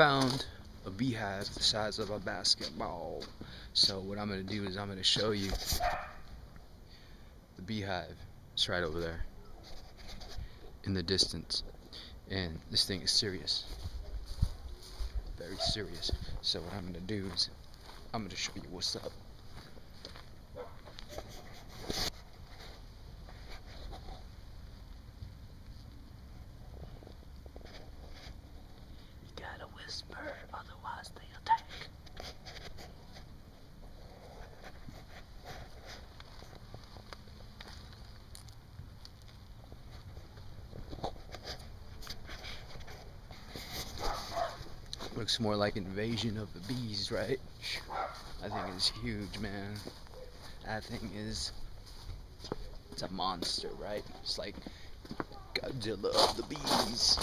found a beehive the size of a basketball. So what I'm going to do is I'm going to show you the beehive. It's right over there in the distance. And this thing is serious. Very serious. So what I'm going to do is I'm going to show you what's up. You gotta whisper, otherwise they attack. Looks more like invasion of the bees, right? That thing is huge, man. That thing is, it's a monster, right? It's like Godzilla of the bees.